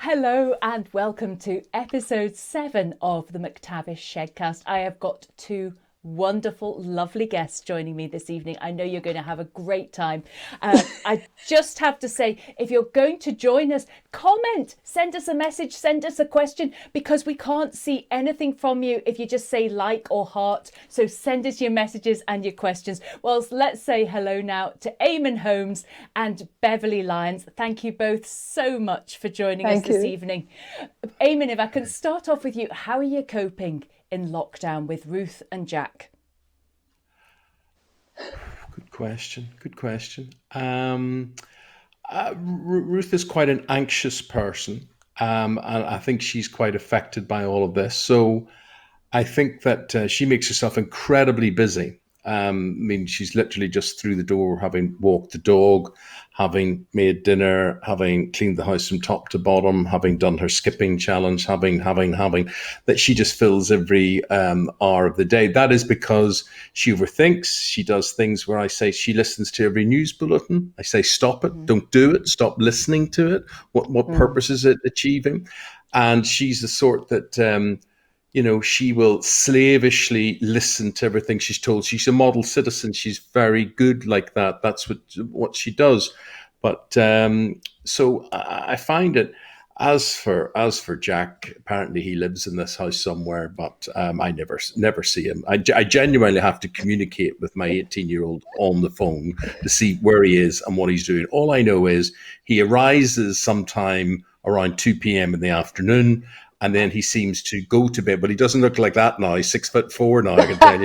Hello and welcome to episode 7 of the McTavish Shedcast. I have got two wonderful, lovely guests joining me this evening. I know you're going to have a great time. I just have to say, if you're going to join us, comment, send us a message, send us a question, because we can't see anything from you if you just say like or heart. So send us your messages and your questions. Well, let's say hello now to EAMONN Holmes and BEV Lyons. Thank you both so much for joining us this evening. EAMONN, if I can start off with you, how are you coping in lockdown with Ruth and Jack? Good question. Ruth is quite an anxious person, and I think she's quite affected by all of this. So I think that she makes herself incredibly busy. I mean, she's literally just through the door, having walked the dog, having made dinner, having cleaned the house from top to bottom, having done her skipping challenge, having, that she just fills every hour of the day. That is because she overthinks. She does things where I say she listens to every news bulletin. I say, stop it, don't do it, stop listening to it. What purpose is it achieving? And she's the sort that, she will slavishly listen to everything she's told. She's a model citizen. She's very good like that. That's what she does. But so I find it. As for Jack, apparently he lives in this house somewhere, but I never see him. I genuinely have to communicate with my 18-year-old on the phone to see where he is and what he's doing. All I know is he arises sometime around 2 p.m. in the afternoon. And then he seems to go to bed, but he doesn't look like that now. He's 6'4" now, I can tell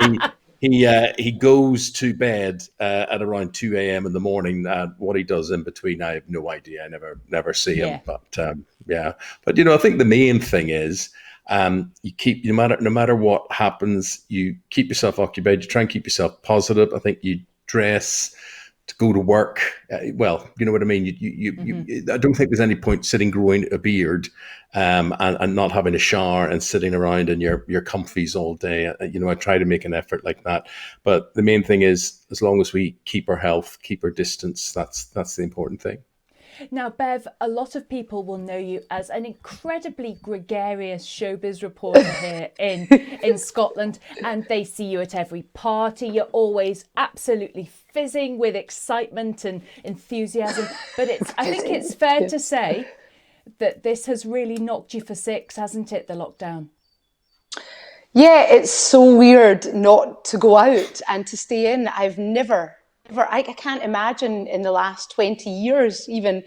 you. He goes to bed at around 2 a.m. in the morning. What he does in between, I have no idea. I never see him. But But I think the main thing is you keep no matter what happens, you keep yourself occupied. You try and keep yourself positive. I think you dress to go to work. Well, you know what I mean? I don't think there's any point sitting growing a beard and not having a shower and sitting around in your comfies all day. I try to make an effort like that. But the main thing is, as long as we keep our health, keep our distance, that's the important thing. Now, Bev, a lot of people will know you as an incredibly gregarious showbiz reporter here in Scotland, and they see you at every party. You're always absolutely fizzing with excitement and enthusiasm. But I think it's fair to say that this has really knocked you for six, hasn't it, the lockdown? Yeah, it's so weird not to go out and to stay in. I can't imagine in the last 20 years even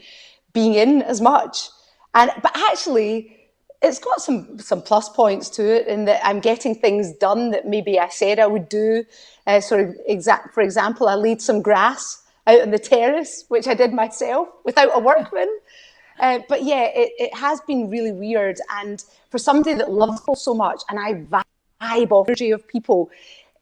being in as much. But actually, it's got some plus points to it in that I'm getting things done that maybe I said I would do. For example, I laid some grass out on the terrace, which I did myself without a workman. But yeah, it has been really weird. And for somebody that loves people so much, and I vibe off the energy of people,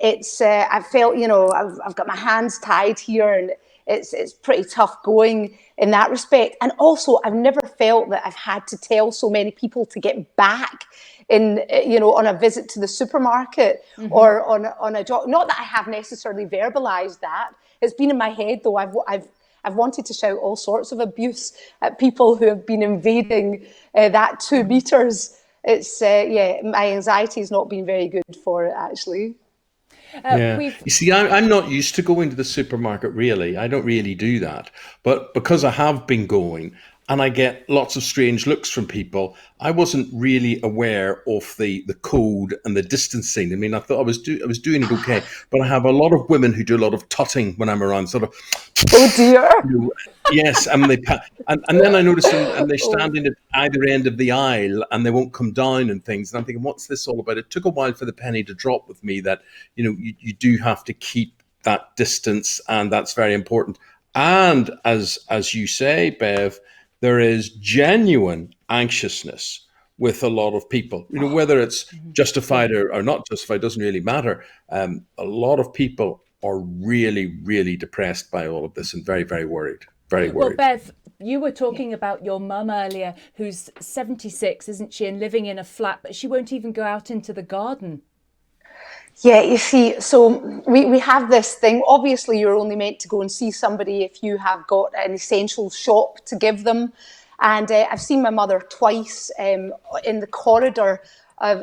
I felt, I've got my hands tied here, and it's pretty tough going in that respect. And also, I've never felt that I've had to tell so many people to get back on a visit to the supermarket or on a job. Not that I have necessarily verbalized that. It's been in my head, though. I've wanted to shout all sorts of abuse at people who have been invading that 2 meters. My anxiety has not been very good for it, actually. You see, I'm not used to going to the supermarket, really. I don't really do that. But because I have been going and I get lots of strange looks from people, I wasn't really aware of the code and the distancing. I mean, I thought I was doing it okay. But I have a lot of women who do a lot of tutting when I'm around, sort of. Oh, dear. Yes, and then I notice them, and they're standing at either end of the aisle, and they won't come down and things. And I'm thinking, what's this all about? It took a while for the penny to drop with me that you do have to keep that distance, and that's very important. And as you say, Bev, there is genuine anxiousness with a lot of people. Whether it's justified or not justified doesn't really matter. A lot of people are really, really depressed by all of this and very, very worried. Very worried. Well, Bev, you were talking about your mum earlier, who's 76, isn't she, and living in a flat, but she won't even go out into the garden. Yeah, you see, so we have this thing. Obviously, you're only meant to go and see somebody if you have got an essential shop to give them. And I've seen my mother twice in the corridor.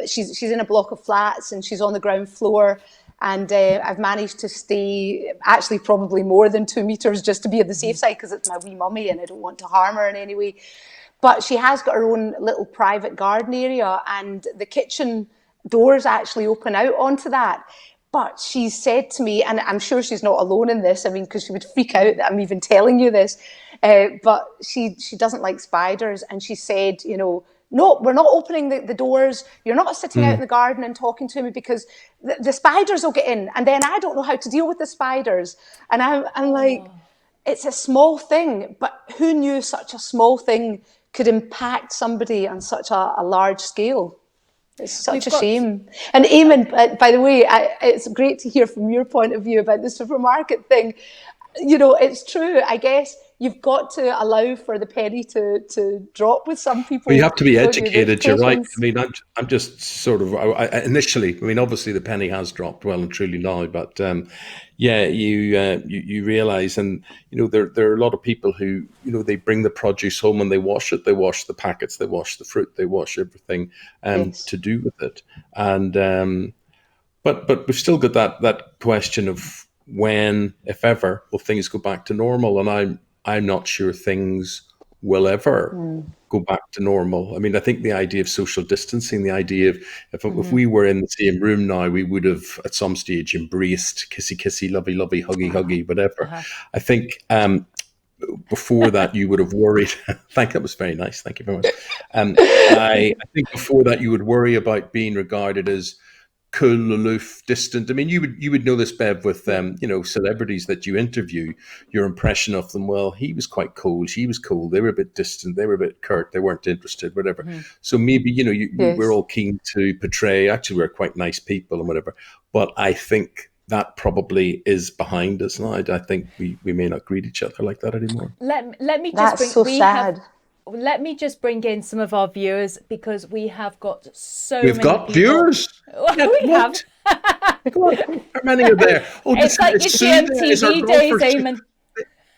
She's in a block of flats and she's on the ground floor. And I've managed to stay actually probably more than 2 meters just to be on the safe side because it's my wee mummy and I don't want to harm her in any way. But she has got her own little private garden area and the kitchen doors actually open out onto that. But she said to me, and I'm sure she's not alone in this, I mean, because she would freak out that I'm even telling you this, but she doesn't like spiders. And she said, you know, no, we're not opening the doors. You're not sitting out in the garden and talking to me because the spiders will get in. And then I don't know how to deal with the spiders. And I'm like, it's a small thing, but who knew such a small thing could impact somebody on such a large scale? It's such a shame. And Eamon, by the way, it's great to hear from your point of view about the supermarket thing. You know, it's true. I guess you've got to allow for the penny to drop with some people. Well, you have to be educated. You're right. I mean, I'm just sort of initially. I mean, obviously the penny has dropped well and truly now, but yeah, you realize, and you know, there are a lot of people who, you know, they bring the produce home and they wash it. They wash the packets. They wash the fruit. They wash everything to do with it. And but we've still got that question of when, if ever, will things go back to normal? And I'm not sure things will ever go back to normal. I mean, I think the idea of social distancing, the idea of if we were in the same room now, we would have at some stage embraced kissy, kissy, lovey, lovey, huggy, huggy, whatever. I think before that you would have worried. That was very nice. Thank you very much. I think before that you would worry about being regarded as cool, aloof, distant. I mean, you would know this, Bev, with you know, celebrities that you interview. Your impression of them, well, he was quite cold, she was cold, they were a bit distant, they were a bit curt, they weren't interested, whatever. So maybe, you know, we're all keen to portray, actually, we're quite nice people and whatever. But I think that probably is behind us now. I think we may not greet each other like that anymore. Let me just That's so sad. Let me just bring in some of our viewers because we have got We've got people. Viewers. We have. How many are there? Oh, it's like your GMTV days, Eamon.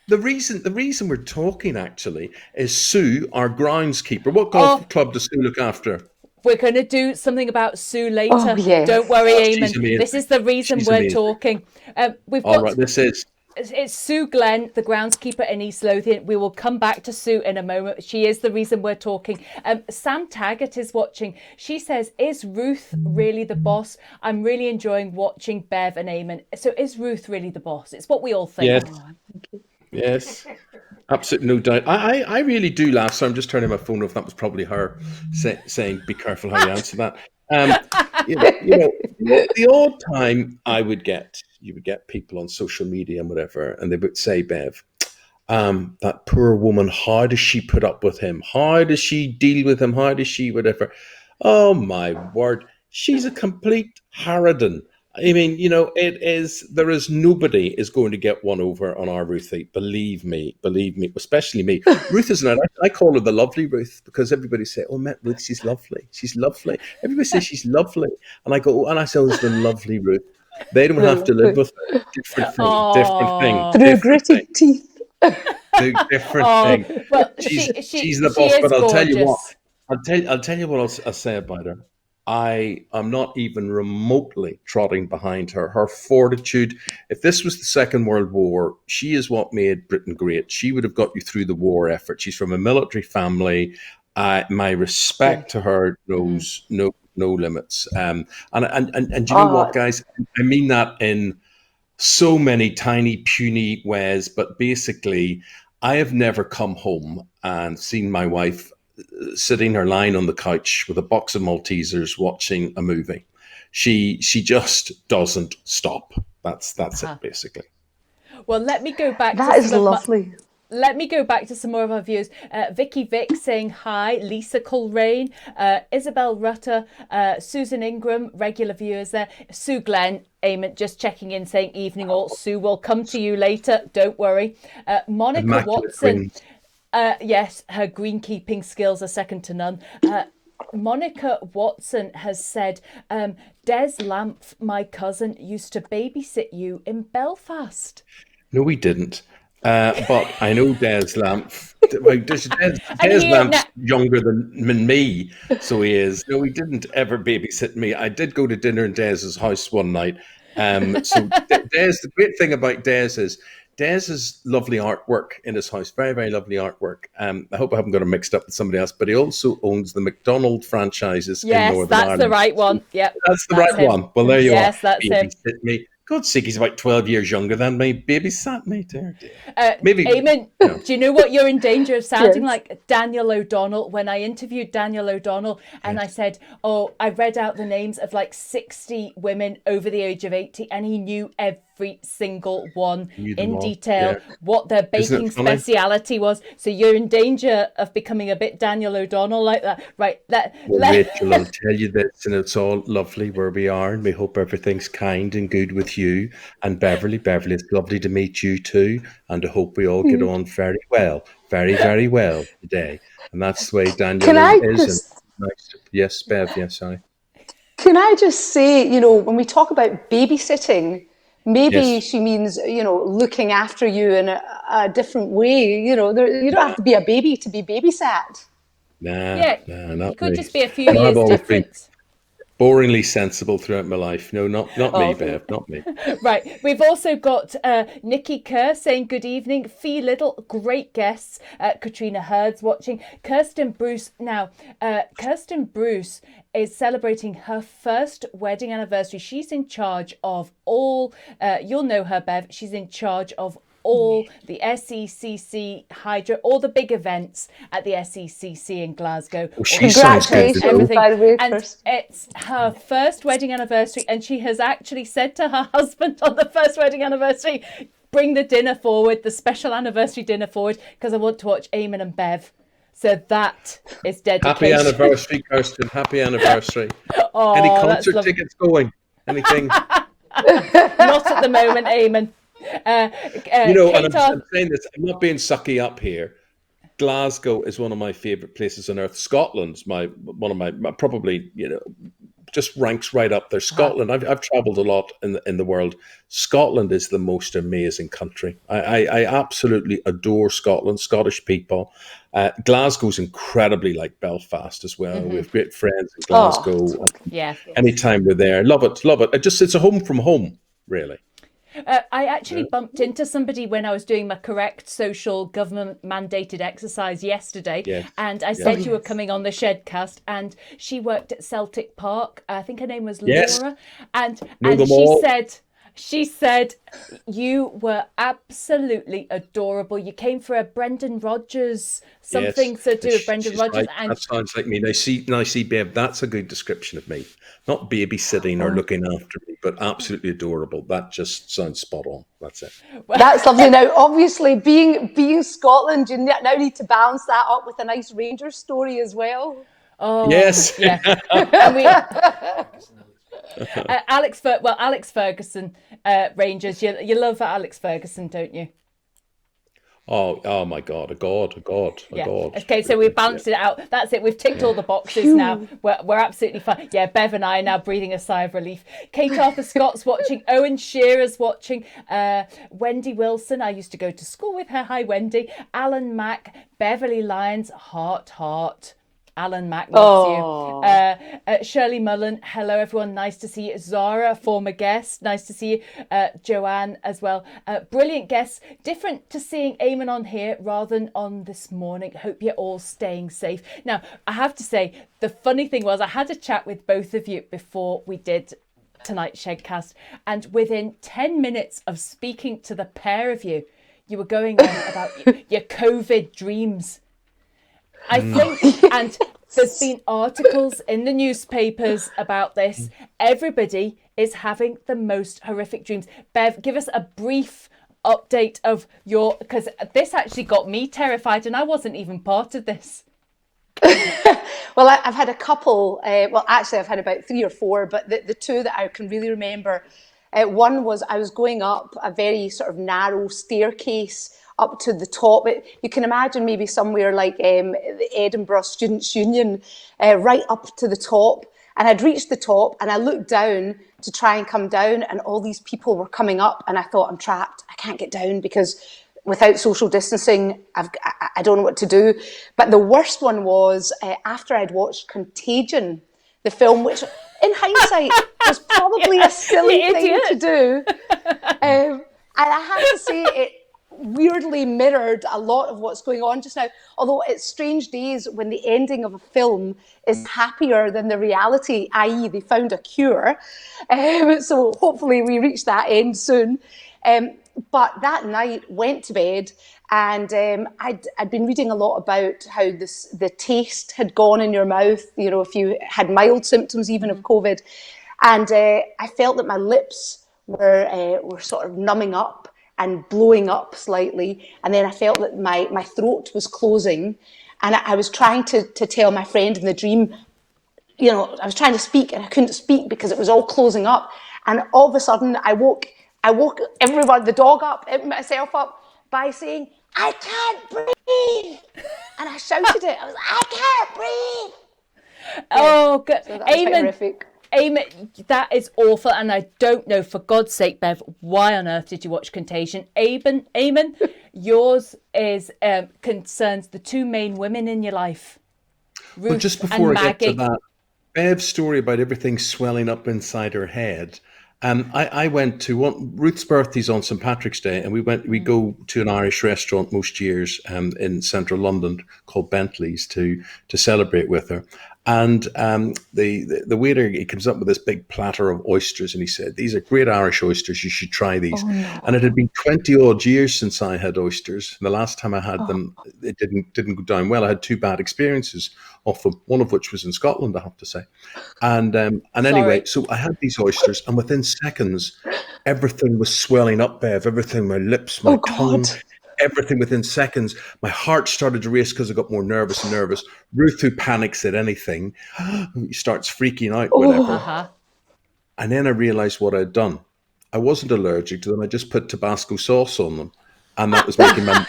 The reason we're talking actually is Sue, our groundskeeper. What golf club does Sue look after? We're going to do something about Sue later. Oh, yes. Don't worry, Eamon. This is the reason we're talking. It's Sue Glenn, the groundskeeper in East Lothian. We will come back to Sue in a moment. She is the reason we're talking. Sam Taggart is watching. She says, is Ruth really the boss? I'm really enjoying watching Bev and Eamon. So is Ruth really the boss? It's what we all think. Yes. Yes. Absolutely no doubt. I really do laugh. So I'm just turning my phone off. That was probably her saying, be careful how you answer that. You know, the odd time you would get people on social media and whatever, and they would say, Bev, that poor woman, how does she put up with him? How does she deal with him? How does she whatever? Oh my word, she's a complete harridan. I mean, you know, there is nobody is going to get one over on our Ruthie. Believe me, especially me. Ruth is not, I call her the lovely Ruth because everybody say, oh, met Ruth, she's lovely. She's lovely. Everybody says she's lovely. And I go, and I say, oh, it's the lovely Ruth. They don't have to live with her. Different thing. Through gritted teeth. Different thing. Well, she's the boss, but I'll tell you what. I'll tell you what I'll say about her. I am not even remotely trotting behind her. Her fortitude, if this was the Second World War, she is what made Britain great. She would have got you through the war effort. She's from a military family. My respect to her knows no limits. And you know what, guys? I mean that in so many tiny, puny ways, but basically, I have never come home and seen my wife sitting or lying on the couch with a box of Maltesers watching a movie. She just doesn't stop. That's it, basically. Well, let me go back. That is lovely. Let me go back to some more of our viewers. Vicky Vick saying hi. Lisa Coleraine, Isabel Rutter, Susan Ingram, regular viewers there. Sue Glenn, Eamon, just checking in saying evening all. Sue will come to you later. Don't worry. Monica Watson. Yes, her greenkeeping skills are second to none. Monica Watson has said, Des Lampf, my cousin, used to babysit you in Belfast. No, we didn't. But I know Des Lamp. Well, Des Lamp's younger than me, so he is. No, he didn't ever babysit me. I did go to dinner in Des's house one night. So Des, the great thing about Des has lovely artwork in his house, very, very lovely artwork. I hope I haven't got him mixed up with somebody else, but he also owns the McDonald franchises in Northern Ireland. Yes, that's the right one. Yep, that's the right one. Well, there you are. Yes, that's him. Babysit me. God's sake, he's about 12 years younger than me. Babysat me, dear. Maybe. Eamon, do you know what you're in danger of sounding like? Daniel O'Donnell. When I interviewed Daniel O'Donnell and I said, I read out the names of like 60 women over the age of 80 and he knew every single one in detail, what their baking speciality was. So you're in danger of becoming a bit Daniel O'Donnell like that. Right. Rachel, I'll tell you this, and it's all lovely where we are, and we hope everything's kind and good with you. And Beverly, it's lovely to meet you too, and I hope we all get on very well, very, very well today. And that's the way Daniel is. Yes, Bev, yes, sorry. Can I just say, when we talk about babysitting, maybe she means, looking after you in a different way. You don't have to be a baby to be babysat. Nah, not you could me. just be a few years different. Boringly sensible throughout my life. No, not me, Bev, not me. Right. We've also got Nikki Kerr saying good evening. Fee Little, great guests. Katrina Hurd's watching. Kirsten Bruce. Now, Kirsten Bruce is celebrating her first wedding anniversary. She's in charge of all, you'll know her, Bev. She's in charge of all the SECC Hydro, all the big events at the SECC in Glasgow. Congratulations, everything. By the way, and it's her first wedding anniversary, and she has actually said to her husband on the first wedding anniversary, bring the dinner forward, the special anniversary dinner forward, because I want to watch Eamon and Bev. So that is dedication. Happy anniversary, Kirsten. Happy anniversary. Any concert tickets going? Anything? Not at the moment, Eamon. And I'm saying this, I'm not being sucky up here. Glasgow is one of my favourite places on earth. Scotland's one of my probably, just ranks right up there. Scotland, I've travelled a lot in the world. Scotland is the most amazing country. I absolutely adore Scotland, Scottish people. Glasgow's incredibly like Belfast as well. We have great friends in Glasgow. Anytime we're there, love it. It's a home from home, really. I actually bumped into somebody when I was doing my correct social government mandated exercise yesterday, and I said you were coming on the Shedcast, and she worked at Celtic Park. I think her name was Laura, and she said you were absolutely adorable. You came for a Brendan Rodgers, something to do with Brendan Rodgers. And that sounds like me. Now see, Bev, that's a good description of me. Not babysitting or looking after me, but absolutely adorable. That just sounds spot on. That's it. That's lovely. Now, obviously, being Scotland, you now need to balance that up with a nice Rangers story as well. Oh, yes. Yeah. Alex Ferguson, Rangers. You love Alex Ferguson, don't you? Oh my God, a god. Okay, so we've balanced it out. That's it. We've ticked all the boxes now. We're absolutely fine. Yeah, Bev and I are now breathing a sigh of relief. Kate Arthur Scott's watching. Owen Shearer's watching. Wendy Wilson. I used to go to school with her. Hi, Wendy. Alan Mack. Beverly Lyons. Heart. Alan Mack loves you. Shirley Mullen, hello everyone, nice to see you. Zara, former guest, nice to see you. Joanne as well. Brilliant guests. Different to seeing Eamon on here rather than on this morning. Hope you're all staying safe. Now, I have to say, the funny thing was I had a chat with both of you before we did tonight's Shedcast, and within 10 minutes of speaking to the pair of you, you were going on about your COVID dreams. I think, and there's been articles in the newspapers about this. Everybody is having the most horrific dreams. Bev, give us a brief update of because this actually got me terrified and I wasn't even part of this. Well, I've had a couple, actually I've had about 3 or 4, but the two that I can really remember, one was I was going up a very sort of narrow staircase up to the top. You can imagine maybe somewhere like the Edinburgh Students' Union, right up to the top. And I'd reached the top and I looked down to try and come down and all these people were coming up and I thought, I'm trapped. I can't get down because without social distancing, I don't know what to do. But the worst one was after I'd watched Contagion, the film, which in hindsight was probably a silly thing to do. And I have to say it weirdly mirrored a lot of what's going on just now. Although it's strange days when the ending of a film is happier than the reality, i.e. they found a cure. So hopefully we reach that end soon. But that night went to bed, and I'd been reading a lot about how the taste had gone in your mouth, you know, if you had mild symptoms even of COVID. And I felt that my lips were sort of numbing up and blowing up slightly. And then I felt that my throat was closing. And I was trying to tell my friend in the dream, you know, I was trying to speak and I couldn't speak because it was all closing up. And all of a sudden I woke everyone, the dog up, myself up by saying, "I can't breathe." And I shouted it. I was like, "I can't breathe." Oh, good. So that was horrific. Eamon, that is awful. And I don't know, for God's sake, Bev, why on earth did you watch Contagion? Eamon, yours is concerns the two main women in your life, Ruth Well, just before and I Maggie. get to that, Bev's story about everything swelling up inside her head. I went to Ruth's birthday's on St. Patrick's Day, and we go to an Irish restaurant most years in central London called Bentley's to celebrate with her. And the waiter, he comes up with this big platter of oysters, and he said, "These are great Irish oysters. You should try these." Oh, no. And it had been 20 odd years since I had oysters. And the last time I had them, it didn't go down well. I had two bad experiences of them, one of which was in Scotland, I have to say. And anyway, so I had these oysters, and within seconds, everything was swelling up, Bev. Everything, my lips, my tongue, everything within seconds. My heart started to race because I got more nervous and nervous. Ruth, who panics at anything, starts freaking out, whatever. And then I realized what I'd done. I wasn't allergic to them. I just put Tabasco sauce on them. And that was making my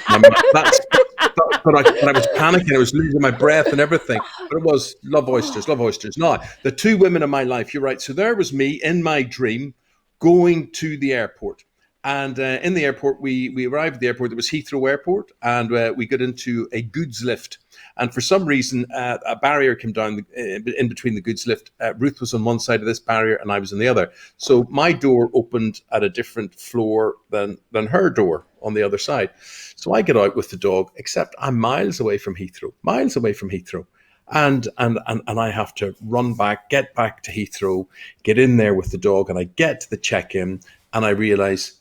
but I was panicking. I was losing my breath and everything. But it was love oysters. Now, the two women in my life, you're right. So there was me in my dream going to the airport. And in the airport, we arrived at the airport. It was Heathrow Airport. And we got into a goods lift. And for some reason, a barrier came down in between the goods lift. Ruth was on one side of this barrier and I was on the other. So my door opened at a different floor than her door on the other side. So I get out with the dog, except I'm miles away from Heathrow. And I have to run back, get back to Heathrow, get in there with the dog. And I get to the check-in and I realize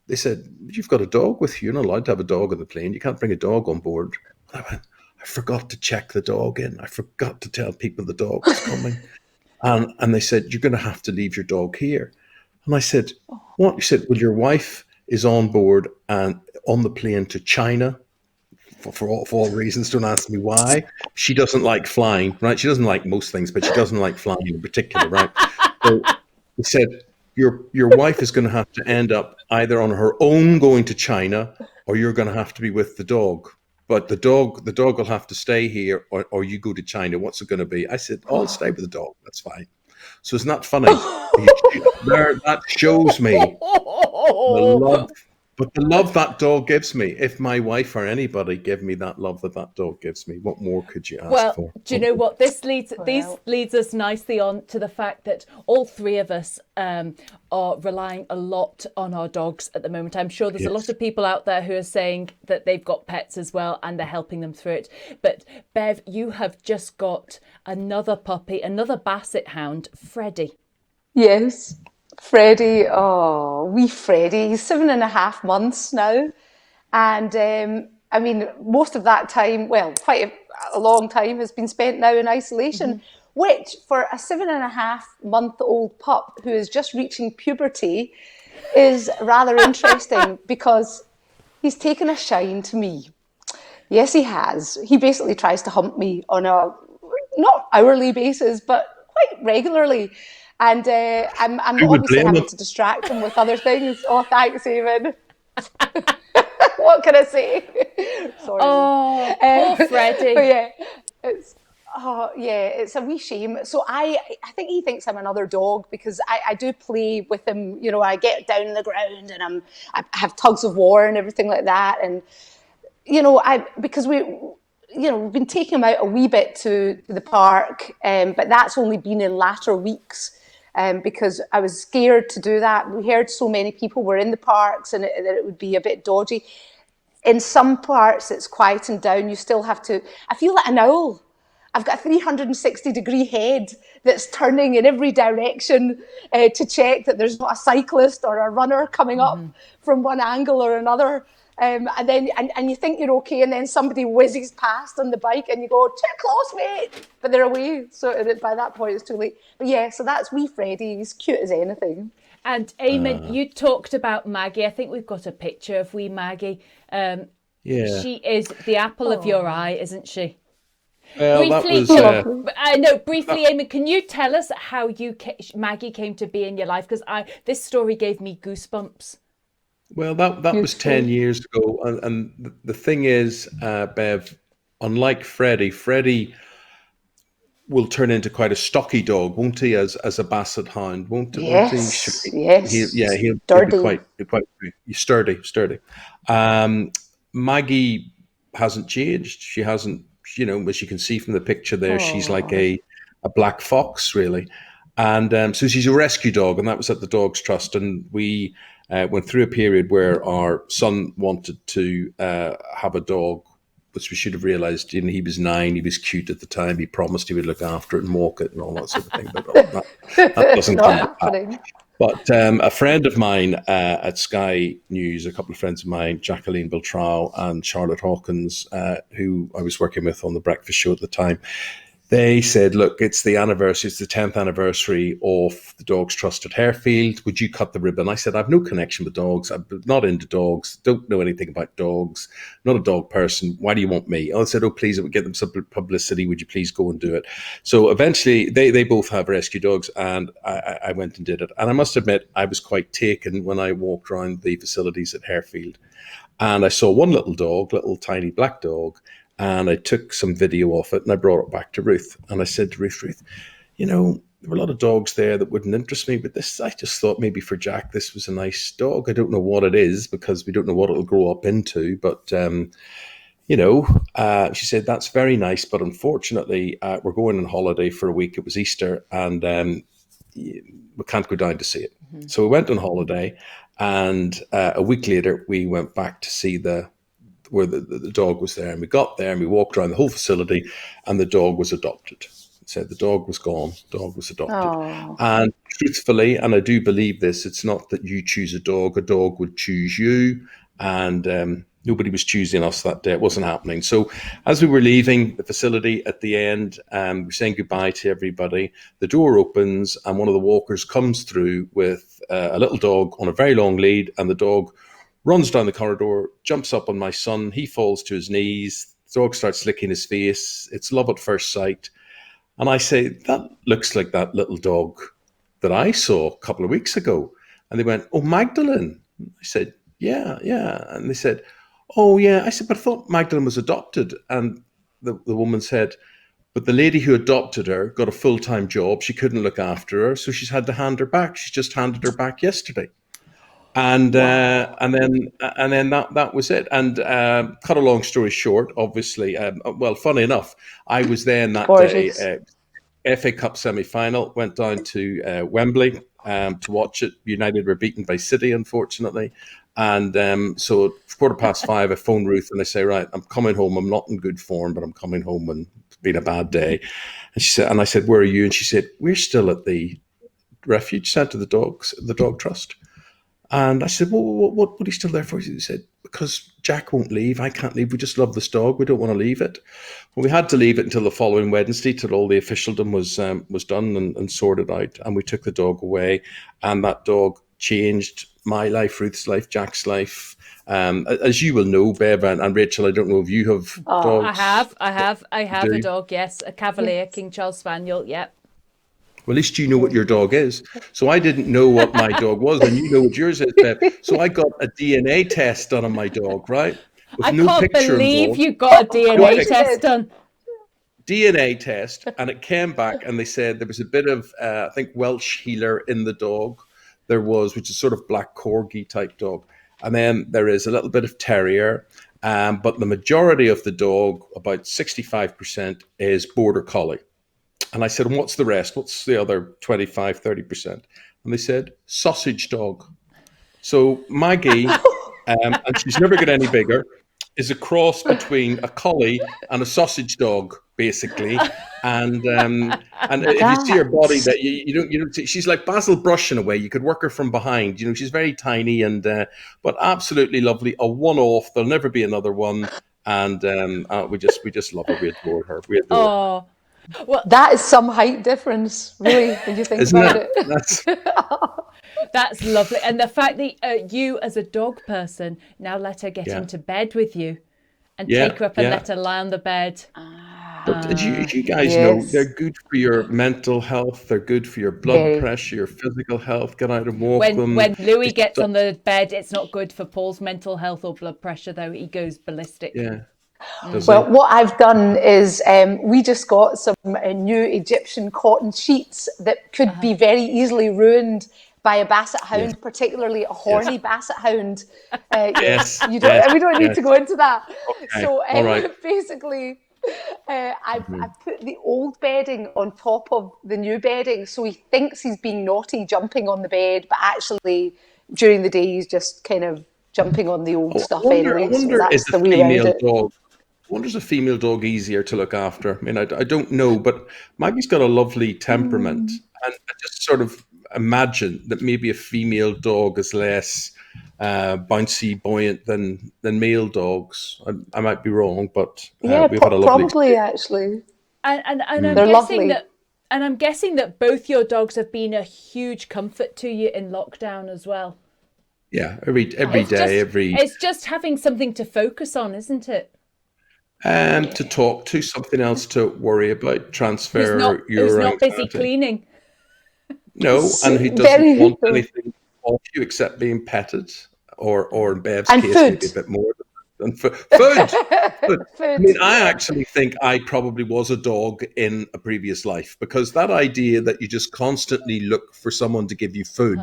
they said, "You've got a dog with you. You're not allowed to have a dog on the plane. You can't bring a dog on board." I went, "I forgot to check the dog in. I forgot to tell people the dog was coming." And they said, "You're going to have to leave your dog here." And I said, "What?" You said, "Well, your wife is on board and on the plane to China for all reasons. Don't ask me why. She doesn't like flying, right? She doesn't like most things, but she doesn't like flying in particular, right?" So he said, your wife is going to have to end up either on her own going to China, or you're going to have to be with the dog. But the dog will have to stay here, or you go to China. What's it going to be? I said, "I'll stay with the dog. That's fine." So it's not funny. That shows me the love that dog gives me. If my wife or anybody gave me that love that dog gives me, what more could you ask for? Well, do you know what? This leads us nicely on to the fact that all three of us are relying a lot on our dogs at the moment. I'm sure there's a lot of people out there who are saying that they've got pets as well and they're helping them through it. But Bev, you have just got another puppy, another Basset hound, Freddie. Yes. Freddie, wee Freddie, he's 7.5 months now. And I mean, most of that time, well, quite a long time has been spent now in isolation, which for a 7.5-month-old pup who is just reaching puberty is rather interesting because he's taken a shine to me. Yes, he has. He basically tries to hump me on a not hourly basis, but quite regularly. And I'm obviously having to distract him with other things. Oh, thanks, Eamon. What can I say? Sorry. Oh, poor Freddie. But yeah, Oh, yeah, it's a wee shame. So I think he thinks I'm another dog because I do play with him. You know, I get down on the ground and I have tugs of war and everything like that. And, you know, because we've been taking him out a wee bit to the park, but that's only been in latter weeks. Because I was scared to do that. We heard so many people were in the parks and that it would be a bit dodgy. In some parts, it's quietened down. You still have to. I feel like an owl. I've got a 360-degree head that's turning in every direction to check that there's not a cyclist or a runner coming up from one angle or another. And then you think you're okay, and then somebody whizzes past on the bike, and you go, too close, mate. But they're away, so by that point it's too late. But yeah, so that's wee Freddie. He's cute as anything. And Eamon, you talked about Maggie. I think we've got a picture of wee Maggie. Yeah. She is the apple of your eye, isn't she? Well, Briefly, that was... Eamon, can you tell us how Maggie came to be in your life? Because this story gave me goosebumps. Well, that was 10 years ago. And the thing is, Bev, unlike Freddie will turn into quite a stocky dog, won't he? As a basset hound, won't he? Yes. He'll be quite sturdy. Maggie hasn't changed. She hasn't, as you can see from the picture there, she's like a black fox, really. And so she's a rescue dog, and that was at the Dogs Trust. And we went through a period where our son wanted to have a dog, which we should have realised. He was 9. He was cute at the time. He promised he would look after it and walk it and all that sort of thing. But that doesn't come happening. But a friend of mine at Sky News, a couple of friends of mine, Jacqueline Beltrao and Charlotte Hawkins, who I was working with on the breakfast show at the time, they said, look, it's the 10th anniversary of the Dogs Trust at Harefield. Would you cut the ribbon? I said, I've no connection with dogs. I'm not into dogs. Don't know anything about dogs. Not a dog person. Why do you want me? I said, oh, please, it would get them some publicity. Would you please go and do it? So eventually they both have rescue dogs, and I went and did it. And I must admit, I was quite taken when I walked around the facilities at Harefield. And I saw one little tiny black dog, and I took some video of it and I brought it back to Ruth. And I said to Ruth, there were a lot of dogs there that wouldn't interest me, but this, I just thought maybe for Jack, this was a nice dog. I don't know what it is because we don't know what it'll grow up into. But, she said, that's very nice. But unfortunately, we're going on holiday for a week. It was Easter, and we can't go down to see it. Mm-hmm. So we went on holiday, and a week later, we went back to see where the dog was there, and we got there and we walked around the whole facility, and the dog was adopted. It said the dog was gone, dog was adopted. Aww. And truthfully, and I do believe this, it's not that you choose a dog would choose you, and nobody was choosing us that day. It wasn't happening. So as we were leaving the facility at the end, we're saying goodbye to everybody, the door opens and one of the walkers comes through with a little dog on a very long lead, and the dog runs down the corridor, jumps up on my son. He falls to his knees. The dog starts licking his face. It's love at first sight. And I say, that looks like that little dog that I saw a couple of weeks ago. And they went, oh, Magdalene. I said, yeah. And they said, oh, yeah. I said, but I thought Magdalene was adopted. And the woman said, but the lady who adopted her got a full-time job. She couldn't look after her, so she's had to hand her back. She just handed her back yesterday. And wow. and then that was it. And cut a long story short, obviously, funny enough, I was there in that day, FA Cup semi-final, went down to Wembley to watch it. United were beaten by City, unfortunately. And so 5:15, I phone Ruth and I say, right, I'm coming home. I'm not in good form, but I'm coming home, and it's been a bad day. And she said, and I said, where are you? And she said, we're still at the refuge centre, the Dog Trust. And I said, well, what are you still there for? He said, because Jack won't leave. I can't leave. We just love this dog. We don't want to leave it. Well, we had to leave it until the following Wednesday, till all the officialdom was done and sorted out. And we took the dog away. And that dog changed my life, Ruth's life, Jack's life. As you will know, Bev and Rachel, I don't know if you have dogs. I have a dog, yes. A Cavalier, King Charles Spaniel, yep. Well, at least you know what your dog is. So I didn't know what my dog was, and you know what yours is, Bev. So I got a DNA test done on my dog, right? I can't believe you got a DNA test done. DNA test, and it came back, and they said there was a bit of, I think, Welsh heeler in the dog. There was, which is sort of black corgi type dog. And then there is a little bit of terrier, but the majority of the dog, about 65%, is border collie. And I said, and what's the rest? What's the other 25, 30%? And they said, sausage dog. So Maggie, and she's never got any bigger, is a cross between a collie and a sausage dog, basically. And if you see her body, that you don't see, she's like Basil Brush in a way. You could work her from behind. You know, she's very tiny and but absolutely lovely. A one-off. There'll never be another one. And we just love her. We adore her. We adore her. Oh, well, That is some height difference, really, when you think Isn't about it? it. that's lovely. And the fact that you, as a dog person, now let her get Yeah. into bed with you and Yeah, take her up and yeah. let her lie on the bed. But as you guys know, Yes. they're good for your mental health. They're good for your blood Very. pressure, your physical health. Get out and walk them. When Louis gets on the bed, it's not good for Paul's mental health or blood pressure, though. He goes ballistic. Yeah. Does Well, he? what I've done is we just got some new Egyptian cotton sheets that could be very easily ruined by a basset hound, particularly a horny basset hound. Yes, You don't. yes, We don't need yes. to go into that. Okay, So all right. basically, I put the old bedding on top of the new bedding, so he thinks he's being naughty, jumping on the bed, but actually during the day he's just kind of jumping on the old stuff I anyway. So wonder is that's a the way around female it. dog. I wonder is a female dog easier to look after? I mean, I don't know, but Maggie's got a lovely temperament, and I just sort of imagine that maybe a female dog is less bouncy, buoyant than male dogs. I might be wrong, but Yeah, we've had a lovely probably actually. And I'm They're guessing lovely. that, and I'm guessing that both your dogs have been a huge comfort to you in lockdown as well. yeah, every It's day, just, every it's just having something to focus on, isn't it? to talk to, something else to worry about, Who's transfer not your busy anxiety. cleaning. No, and who doesn't Very want anything off you except being petted, or in Bev's and case, food. maybe a bit more than food. Food. I Food. mean, I actually think I probably was a dog in a previous life, because that idea that you just constantly look for someone to give you food,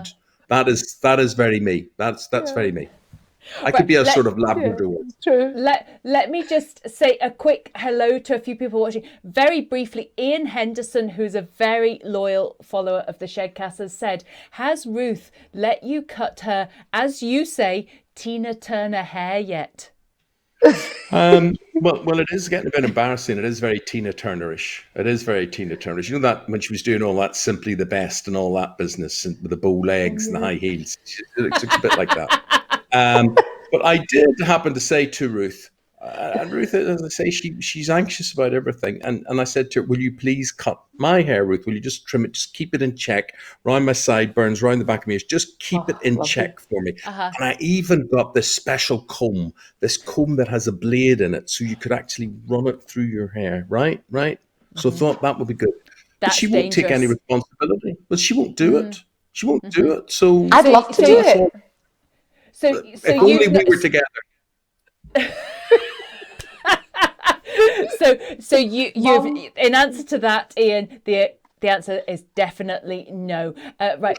that is very me. That's very me. I could be a sort of Labrador. True. Let me just say a quick hello to a few people watching. Very briefly, Ian Henderson, who's a very loyal follower of the Shedcast, has said, has Ruth let you cut her, as you say, Tina Turner hair yet? Well, it is getting a bit embarrassing. It is very Tina Turnerish. It is very Tina Turnerish. You know that when she was doing all that Simply the Best and all that business, and with the bow legs and the high heels, she looks a bit like that. But I did happen to say to Ruth, and Ruth, as I say, she's anxious about everything. And I said to her, will you please cut my hair, Ruth? Will you just trim it? Just keep it in check, round my sideburns, round the back of my ears. Just keep it in check for me. And I even got this special comb, that has a blade in it, so you could actually run it through your hair, right? So I thought that would be good. But That's she won't take any dangerous. responsibility. But she won't do it. She won't do it. So I'd love to do it. So if only we were together. So you've in answer to that, Ian, the answer is definitely no. Right,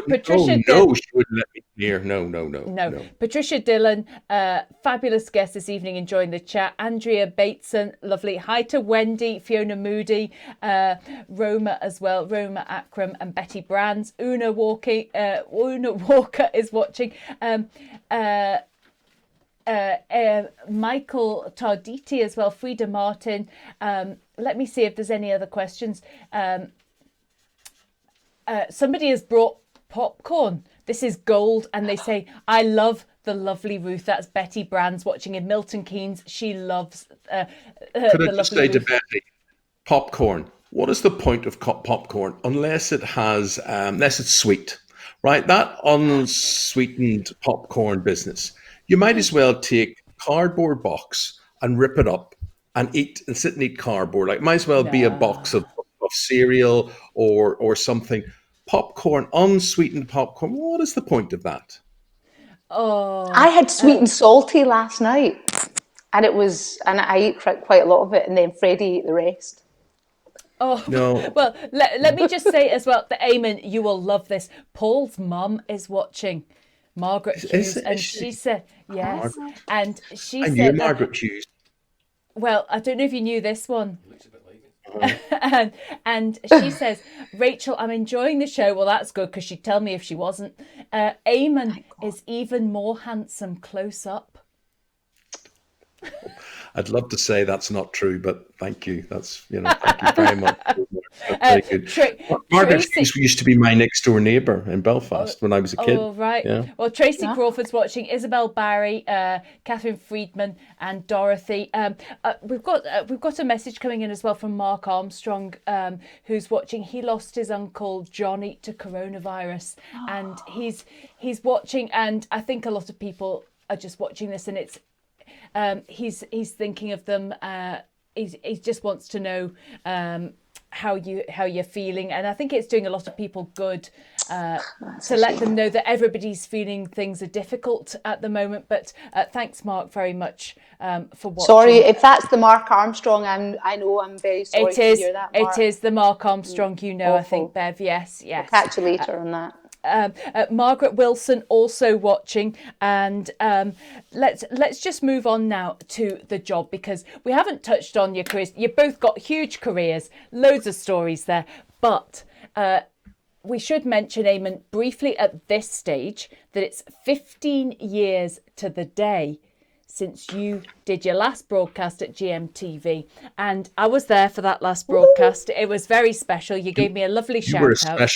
Patricia. No, she wouldn't let me near. No. No. Patricia Dillon, fabulous guest this evening, enjoying the chat. Andrea Bateson, lovely. Hi to Wendy, Fiona Moody, Roma as well, Roma Akram and Betty Brands. Una Walker is watching. Michael Tarditi as well, Frida Martin. Let me see if there's any other questions. Somebody has brought popcorn. This is gold, and they say, I love the lovely Ruth. That's Betty Brands watching in Milton Keynes. She loves Could the I just lovely say to Ruth. Betty, popcorn. What is the point of popcorn unless it's sweet, right? That unsweetened popcorn business. You might as well take a cardboard box and rip it up and sit and eat cardboard. Like, might as well be a box of cereal or something. Popcorn, unsweetened popcorn. What is the point of that? I had sweet and salty last night, and I ate quite a lot of it, and then Freddie ate the rest. Oh, No, well, let me just say as well that Eamon, you will love this. Paul's mum is watching, Margaret Hughes, is and she? she said yes, Oh, and she I knew said, Margaret Hughes. well, I don't know if you knew this one. Uh-huh. And she says, Rachel, I'm enjoying the show. Well, that's good because she'd tell me if she wasn't. Eamon thank God. is even more handsome close up. I'd love to say that's not true, but thank you. Thank you very much. That's Uh, very good. Tra- Margaret Tracy. Hughes used to be my next door neighbour in Belfast when I was a kid. Oh, right. Yeah. Well, Tracy Yeah. Crawford's watching, Isabel Barry, Catherine Friedman, and Dorothy. We've got a message coming in as well from Mark Armstrong, who's watching. He lost his uncle Johnny to coronavirus, and he's watching. And I think a lot of people are just watching this, and it's he's thinking of them. He just wants to know how you're feeling, and I think it's doing a lot of people good to let them know that everybody's feeling things are difficult at the moment. But thanks, Mark, very much for watching. Sorry, if that's the Mark Armstrong, I know I'm very sorry to hear that, Mark. It is the Mark Armstrong, I think, Bev. Yes. We'll catch you later on that. Margaret Wilson also watching, and let's just move on now to the job, because we haven't touched on your careers. You've both got huge careers, loads of stories there, but we should mention, Eamon, briefly at this stage that it's 15 years to the day since you did your last broadcast at GMTV, and I was there for that last broadcast. It was very special. You gave me a lovely You were a shout out.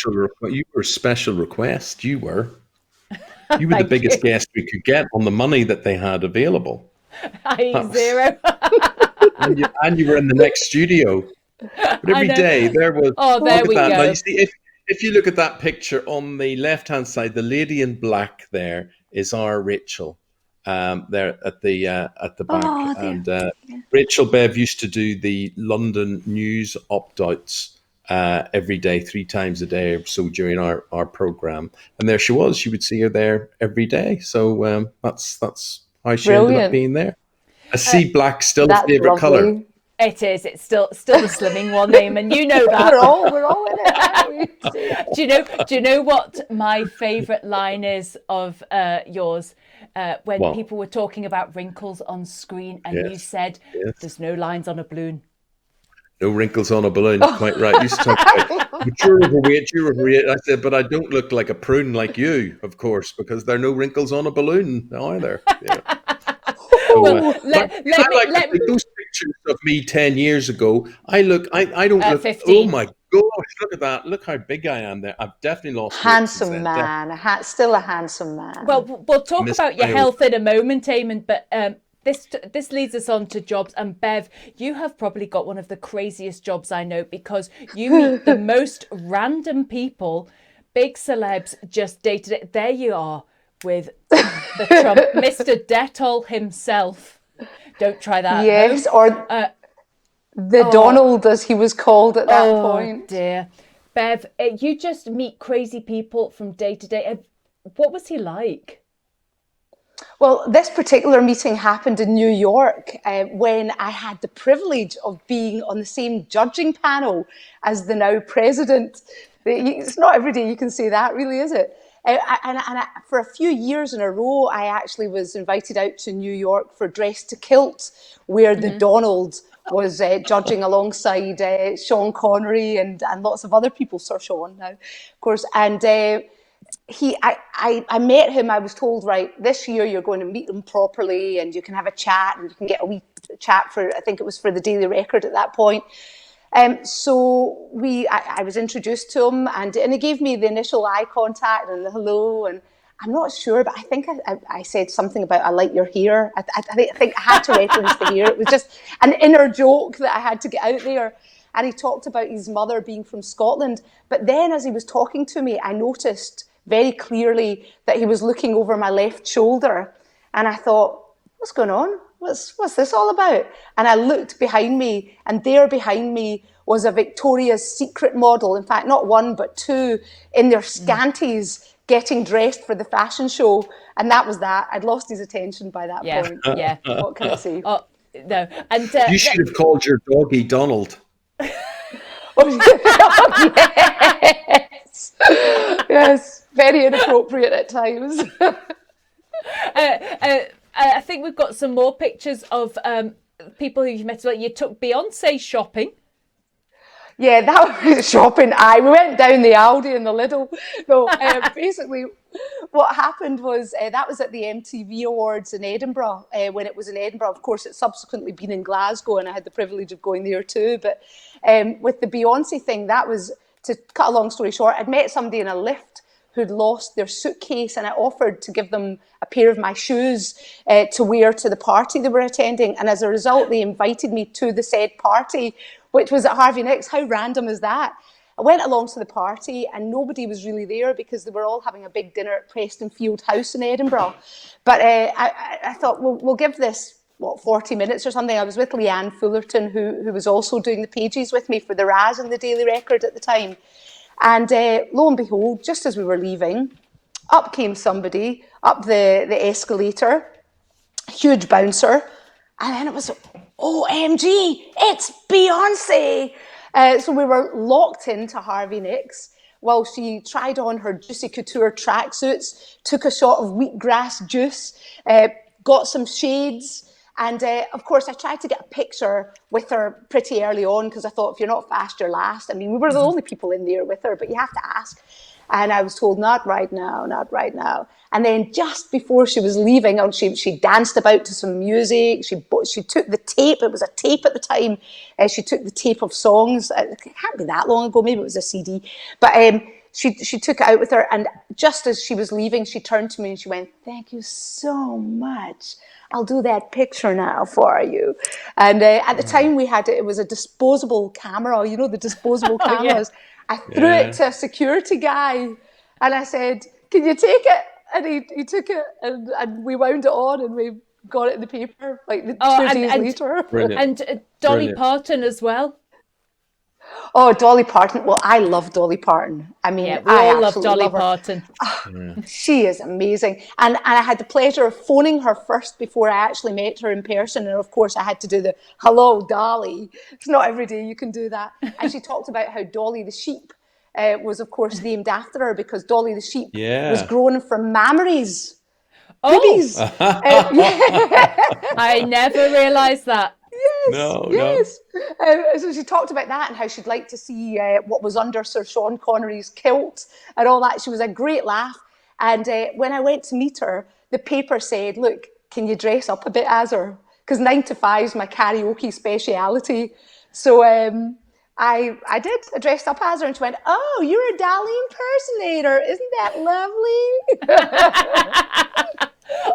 you were a special request. You were the biggest guest we could get on the money that they had available. Zero. and you were in the next studio. But every day there was. Oh, there we go. Now, you see, if you look at that picture on the left hand side, the lady in black there is our Rachel. There at the back, and Rachel Bev used to do the London news opt-outs every day, 3 times a day or so during our program. And there she was. You would see her there every day. So that's how she ended up being there. I see black still a favourite colour. It is. It's still the slimming one, Eamon. You know that. We're all in it, aren't we? Do you know what my favourite line is of yours? When people were talking about wrinkles on screen, and you said, "There's no lines on a balloon." No wrinkles on a balloon. Quite right. You used to talk about, but you're overweight. I said, but I don't look like a prune like you, of course, because there are no wrinkles on a balloon either. Yeah. So, well, let me those pictures of me 10 years ago. I don't look. 15. Oh my gosh! Look at that! Look how big I am there. I've definitely lost. Handsome man, still a handsome man. Well, we'll talk about your health in a moment, Eamon. But this leads us on to jobs. And Bev, you have probably got one of the craziest jobs I know, because you meet the most random people, big celebs, just day to day. There you are with the Trump, Mr. Dettol himself. Don't try that. Yes, or the Donald, as he was called at that point. Oh dear. Bev, you just meet crazy people from day to day. What was he like? Well, this particular meeting happened in New York when I had the privilege of being on the same judging panel as the now president. It's not every day you can say that, really, is it? For a few years in a row, I actually was invited out to New York for Dress to Kilt, where the Donald was judging alongside Sean Connery and lots of other people, Sir Sean now, of course. And I met him. I was told, right, this year you're going to meet him properly, and you can have a chat, and you can get a wee chat for, I think it was for the Daily Record at that point. So I was introduced to him, and he gave me the initial eye contact and the hello, and I'm not sure, but I think I said something about, I like your hair. I think I had to reference the hair. It was just an inner joke that I had to get out there. And he talked about his mother being from Scotland. But then as he was talking to me, I noticed very clearly that he was looking over my left shoulder. And I thought, what's going on? What's this all about? And I looked behind me, and there behind me was a Victoria's Secret model. In fact, not one, but 2 in their scanties, getting dressed for the fashion show. And that was that. I'd lost his attention by that point. Yeah. What can I say? Oh, no. And you should have called your doggy Donald. Oh, yes. Yes, very inappropriate at times. I think we've got some more pictures of people who you've met. Well, you took Beyonce shopping. Yeah, that was shopping. We went down the Aldi and the Lidl. No, basically, what happened was that was at the MTV Awards in Edinburgh. When it was in Edinburgh, of course, it's subsequently been in Glasgow, and I had the privilege of going there too. But with the Beyonce thing, that was, to cut a long story short, I'd met somebody in a lift who'd lost their suitcase, and I offered to give them a pair of my shoes to wear to the party they were attending. And as a result, they invited me to the said party, which was at Harvey Nicks. How random is that? I went along to the party and nobody was really there because they were all having a big dinner at Prestonfield House in Edinburgh. But I thought, we'll give this, 40 minutes or something. I was with Leanne Fullerton, who was also doing the pages with me for the Raz and the Daily Record at the time. And lo and behold, just as we were leaving, up came somebody up the escalator, huge bouncer, and then it was, OMG, it's Beyonce. So we were locked into Harvey Nicks while she tried on her Juicy Couture tracksuits, took a shot of wheatgrass juice, got some shades. And of course, I tried to get a picture with her pretty early on because I thought, if you're not fast, you're last. I mean, we were the only people in there with her, but you have to ask. And I was told, not right now, not right now. And then just before she was leaving, she danced about to some music. She took the tape. It was a tape at the time. She took the tape of songs. It can't be that long ago. Maybe it was a CD. But she took it out with her. And just as she was leaving, she turned to me and she went, "Thank you so much. I'll do that picture now for you." And at the time it was a disposable camera, the disposable cameras. Yeah. I threw it to a security guy and I said, "Can you take it?" And he took it and we wound it on and we got it in the paper like 2 days later. Brilliant. And Dolly Parton as well. Oh, Dolly Parton. Well, I love Dolly Parton. I mean, we all love Dolly Parton. She is amazing. And I had the pleasure of phoning her first before I actually met her in person. And of course, I had to do the "Hello, Dolly." It's not every day you can do that. And she talked about how Dolly the sheep was, of course, named after her because Dolly the sheep was grown from mammaries. Babies. I never realised that. Yes. So she talked about that and how she'd like to see what was under Sir Sean Connery's kilt and all that. She was a great laugh. And when I went to meet her, the paper said, "Look, can you dress up a bit as her?" Because 9 to 5 is my karaoke speciality. So I did. I dressed up as her and she went, "Oh, you're a Dolly impersonator. Isn't that lovely?"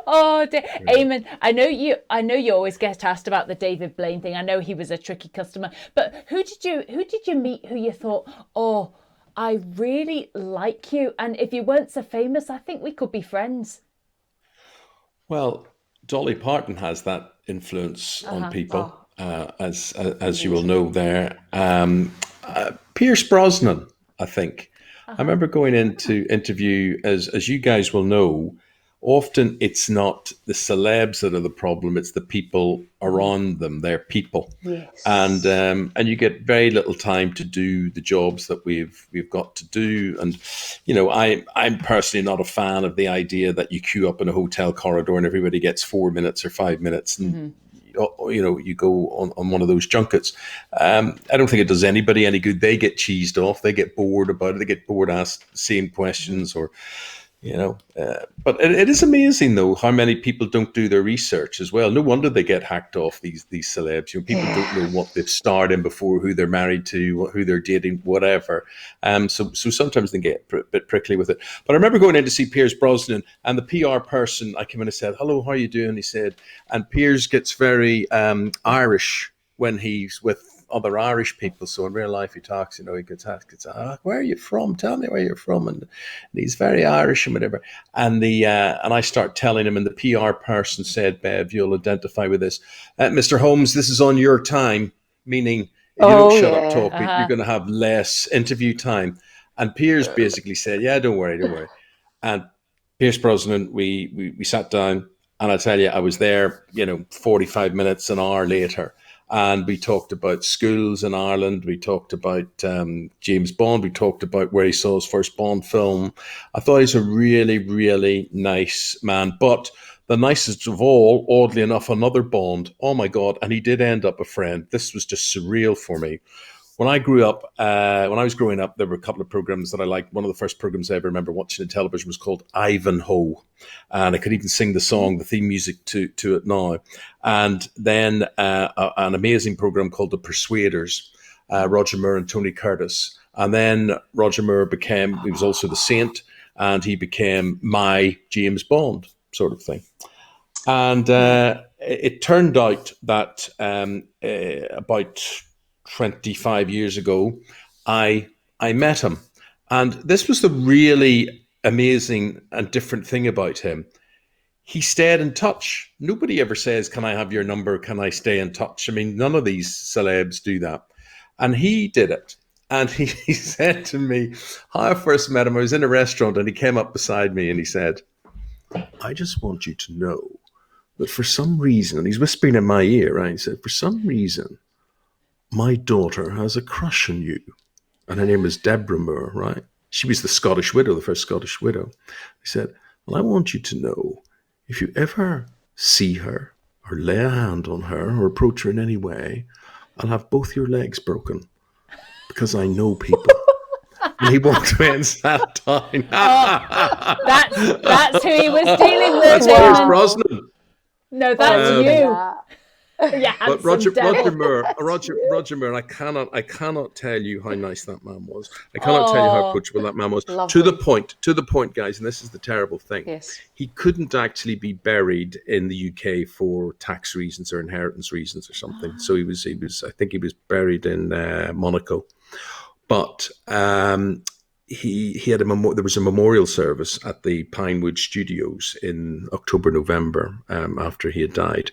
Oh, Eamon, I know you always get asked about the David Blaine thing. I know he was a tricky customer, but who did you meet who you thought, "Oh, I really like you, and if you weren't so famous, I think we could be friends"? Well, Dolly Parton has that influence on people, as you will know there. Pierce Brosnan, I think. I remember going in to interview, as you guys will know, often it's not the celebs that are the problem, it's the people around them. They're people. Yes. And you get very little time to do the jobs that we've got to do. And, I'm personally not a fan of the idea that you queue up in a hotel corridor and everybody gets 4 minutes or 5 minutes and you go on one of those junkets. I don't think it does anybody any good. They get cheesed off. They get bored about it. They get bored asked the same questions or but it is amazing though how many people don't do their research as well. No wonder they get hacked off, these celebs. People don't know what they've starred in before, who they're married to, who they're dating, whatever. So sometimes they get a bit prickly with it. But I remember going in to see Pierce Brosnan, and the PR person, I came in and said, "Hello, how are you doing?" He said, and Pierce gets very Irish when he's with other Irish people. So in real life, he talks, he gets asked, "Where are you from? Tell me where you're from." And he's very Irish and whatever. And and I start telling him, and the PR person said, "Bev, you'll identify with this. Mr. Holmes, this is on your time," meaning if you don't shut up talking, you're going to have less interview time. And Piers basically said, "Yeah, don't worry." And Pierce Brosnan, we sat down, and I tell you, I was there, 45 minutes, an hour later. And we talked about schools in Ireland. We talked about James Bond. We talked about where he saw his first Bond film. I thought he's a really, really nice man. But the nicest of all, oddly enough, another Bond. Oh my God. And he did end up a friend. This was just surreal for me. When I grew up, when I was growing up, there were a couple of programs that I liked. One of the first programs I ever remember watching on television was called Ivanhoe. And I could even sing the song, the theme music to it now. And then an amazing program called The Persuaders, Roger Moore and Tony Curtis. And then Roger Moore he was also the Saint, and he became my James Bond sort of thing. And it turned out that about 25 years ago, I met him. And this was the really amazing and different thing about him. He stayed in touch. Nobody ever says, can I have your number? Can I stay in touch? I mean, none of these celebs do that. And he did it. And he said to me, how I first met him, I was in a restaurant and he came up beside me and he said, I just want you to know that for some reason, and he's whispering in my ear, right? He said, for some reason, my daughter has a crush on you. And her name is Deborah Moore, right? She was the Scottish widow, the first Scottish widow. He said, well, I want you to know, if you ever see her or lay a hand on her or approach her in any way, I'll have both your legs broken because I know people. And he walked away and sat down. That's who he was dealing with. That's Pierce Brosnan. No, that's you. Yeah, but Roger Moore, and I cannot tell you how nice that man was. I cannot tell you how approachable that man was. Lovely. To the point, guys, and this is the terrible thing. Yes. He couldn't actually be buried in the UK for tax reasons or inheritance reasons or something. So he was. I think he was buried in Monaco. But he had there was a memorial service at the Pinewood Studios in October, November after he had died.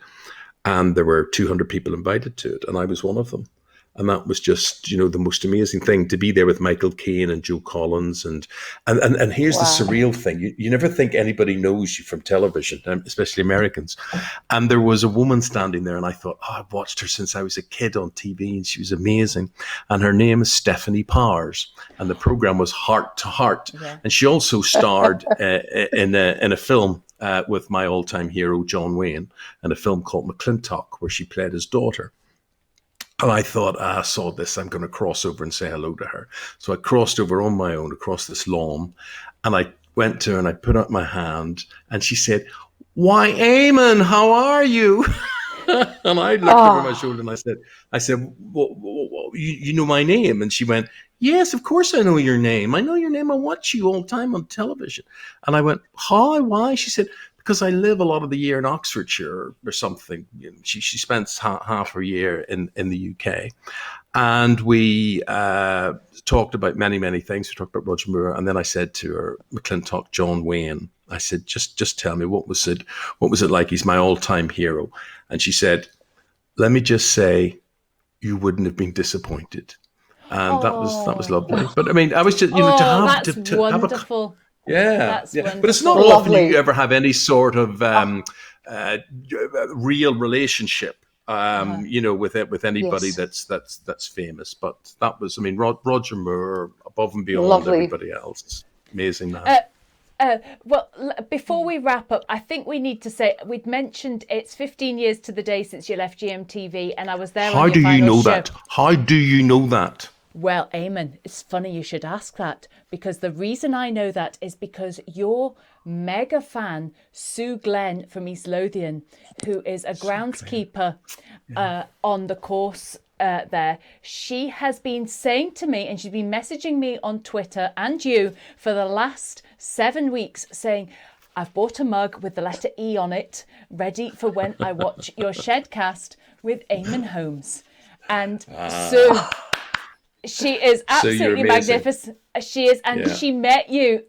And there were 200 people invited to it, and I was one of them. And that was just, the most amazing thing to be there with Michael Caine and Joe Collins. And here's the surreal thing. You never think anybody knows you from television, especially Americans. And there was a woman standing there, and I thought, I've watched her since I was a kid on TV, and she was amazing. And her name is Stephanie Powers, and the program was Heart to Heart. Yeah. And she also starred in a film with my all-time hero, John Wayne, in a film called McClintock, where she played his daughter. And I thought, I saw this, I'm going to cross over and say hello to her. So I crossed over on my own across this lawn, and I went to her and I put out my hand, and she said, why, EAMONN, how are you? And I looked over my shoulder and I said, well, you know my name? And she went, yes, of course I know your name. I know your name. I watch you all the time on television. And I went, how, why? She said, because I live a lot of the year in Oxfordshire or something. She spends half her year in the UK. And we talked about many, many things. We talked about Roger Moore. And then I said to her, McClintock, John Wayne, I said, just tell me, what was it like? He's my all-time hero. And she said, let me just say, you wouldn't have been disappointed. And that was lovely. But I mean, I was just, to have a... Yeah, but it's not often you ever have any sort of real relationship, with anybody that's famous. But that was, I mean, Roger Moore, above and beyond everybody else, amazing man. Well, before we wrap up, I think we need to say, we'd mentioned it's 15 years to the day since you left GMTV, and I was there. How do you know that? How do you know that? Well, EAMONN, it's funny you should ask that, because the reason I know that is because your mega fan, Sue Glenn from East Lothian, who is a groundskeeper on the course there, she has been saying to me, and she's been messaging me on Twitter and you for the last 7 weeks saying, I've bought a mug with the letter E on it, ready for when I watch your Shedcast with EAMONN Holmes. And Sue... She is absolutely magnificent. She is, and Yeah. she met you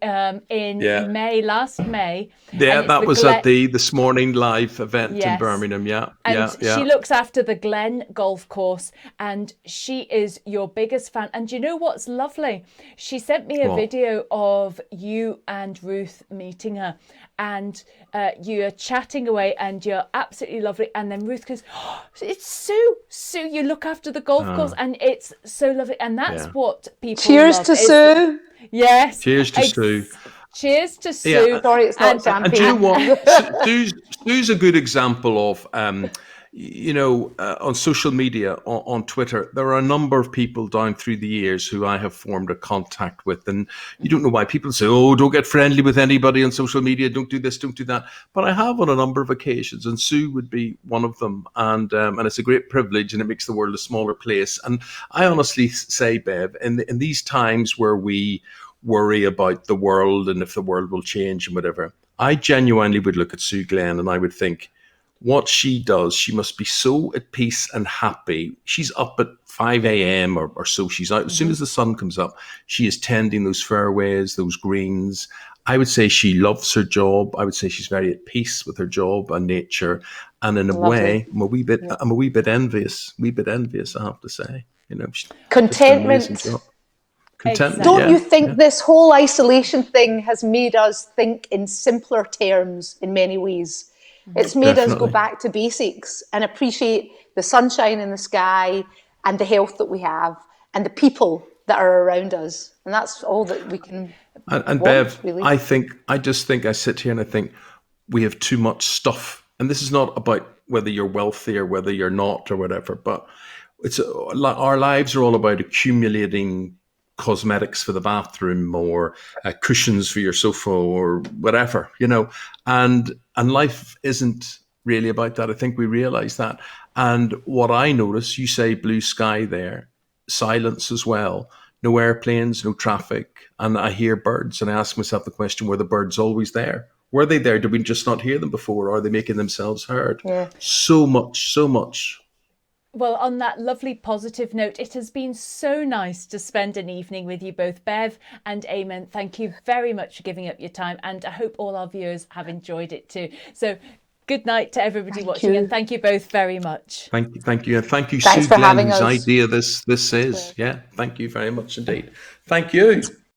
in Yeah. last May. Yeah, and it's that the was at the This Morning Live event in Yes. Birmingham. Yeah, And yeah. she looks after the Glen golf course, and she is your biggest fan. And you know what's lovely? She sent me a What? video of you and Ruth meeting her, and you're chatting away, and you're absolutely lovely. And then Ruth goes, oh, "It's Sue. Sue, you look after the golf course," and it's so lovely. And that's what people Cheers love. to Sue. Yes. Cheers to Sue. Cheers to Sue. Yeah. Sorry, it's not And champagne. do you know what? Sue's a good example of, on social media, on Twitter, there are a number of people down through the years who I have formed a contact with. And you don't know why people say, oh, don't get friendly with anybody on social media. Don't do this, don't do that. But I have on a number of occasions, and Sue would be one of them. And it's a great privilege, and it makes the world a smaller place. And I honestly say, Bev, in these times where we worry about the world and if the world will change and whatever, I genuinely would look at Sue Glenn and I would think, what she does, she must be so at peace and happy. She's up at 5 a.m. or so. She's out as soon as the sun comes up. She is tending those fairways, those greens. I would say she loves her job. I would say she's very at peace with her job and nature. And in a way, I'm a wee bit envious. I have to say. Contentment. Contentment. Don't you think this whole isolation thing has made us think in simpler terms in many ways? It's made us go back to basics and appreciate the sunshine in the sky and the health that we have and the people that are around us. And that's all that we can And want, Bev, really. I sit here and I think we have too much stuff. And this is not about whether you're wealthy or whether you're not or whatever, but our lives are all about accumulating cosmetics for the bathroom or cushions for your sofa or whatever, and life isn't really about that. I think we realize that. And what I notice, you say blue sky there, silence as well, no airplanes, no traffic, and I hear birds and I ask myself the question, were the birds always there? Were they there? Did we just not hear them before? Or are they making themselves heard? So much. Well, on that lovely positive note, it has been so nice to spend an evening with you both, Bev and Eamon. Thank you very much for giving up your time, and I hope all our viewers have enjoyed it too. So good night to everybody watching, and thank you both very much. Thank you. And thank you, Thanks Sue for Glenn, having whose us. idea this is. Yeah, thank you very much indeed. Thank you.